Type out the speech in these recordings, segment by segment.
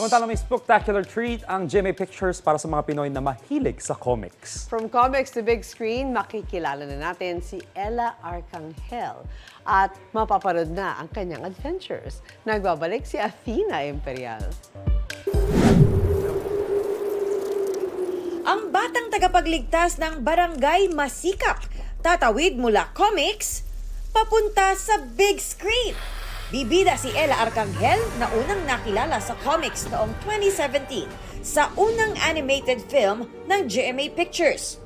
Samantalang may spectacular treat ang GMA Pictures para sa mga Pinoy na mahilig sa comics. From comics to big screen, makikilala na natin si Ella Arcangel at mapaparod na ang kanyang adventures. Nagbabalik si Athena Imperial. Ang batang tagapagligtas ng barangay Masikap, tatawid mula comics, papunta sa big screen. Bibida si Ella Arcangel na unang nakilala sa comics noong 2017 sa unang animated film ng GMA Pictures.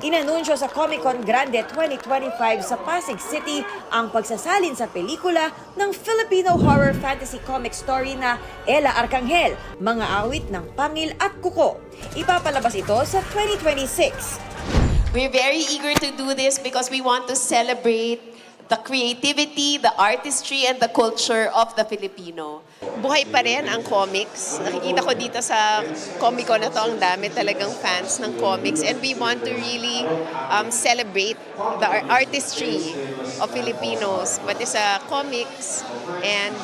Inanunsyo sa Comic Con Grande 2025 sa Pasig City ang pagsasalin sa pelikula ng Filipino horror fantasy comic story na Ella Arcangel, Mga Awit ng Pangil at Kuko. Ipapalabas ito sa 2026. We're very eager to do this because we want to celebrate the creativity, the artistry, and the culture of the Filipino. Buhay pa rin ang comics. Nakikita ko dito sa Comic Con na to, ang dami talagang fans ng comics. And we want to really celebrate the artistry of Filipinos, pati sa comics. And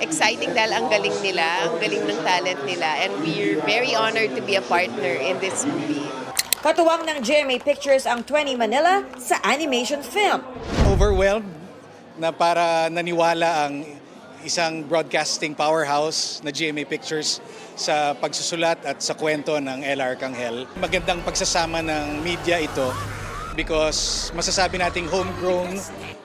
exciting dahil ang galing nila, ang galing ng talent nila. And we're very honored to be a partner in this movie. Katuwang ng GMA Pictures ang 20 Manila sa animation film. Overwhelmed na para naniwala ang isang broadcasting powerhouse na GMA Pictures sa pagsusulat at sa kwento ng Ella Arcangel. Magandang pagsasama ng media ito because masasabi nating homegrown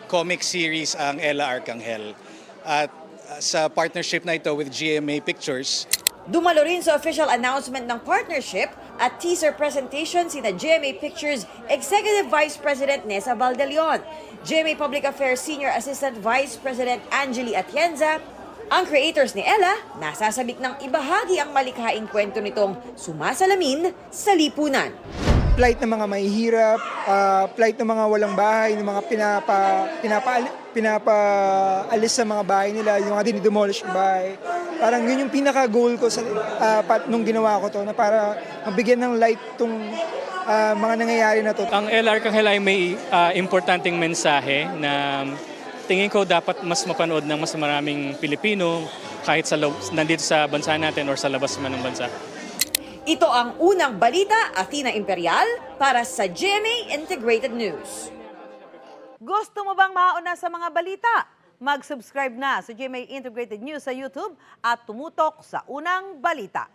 comic series ang Ella Arcangel. At sa partnership na ito with GMA Pictures, Dumalo rin sa official announcement ng partnership at teaser presentation sina GMA Pictures Executive Vice President Nessa Valdelion, GMA Public Affairs Senior Assistant Vice President Angeli Atienza. Ang creators ni Ella nasasabik ng ibahagi ang malikhaing kwento nitong sumasalamin sa lipunan. Plight ng mga mahihirap, plight ng mga walang bahay, ng mga pinapaalis sa mga bahay nila, yung mga dinidemolish yung bahay. Parang yun yung pinaka-goal ko sa nung ginawa ko to, na para mabigyan ng light tong mga nangyayari na to. Ang Ella Arcangel ay may importanteng mensahe na tingin ko dapat mas mapanood ng mas maraming Pilipino kahit nandito sa bansa natin or sa labas man ng bansa. Ito ang unang balita, Athena Imperial, para sa GMA Integrated News. Gusto mo bang mauna sa mga balita? Mag-subscribe na sa GMA Integrated News sa YouTube at tumutok sa unang balita.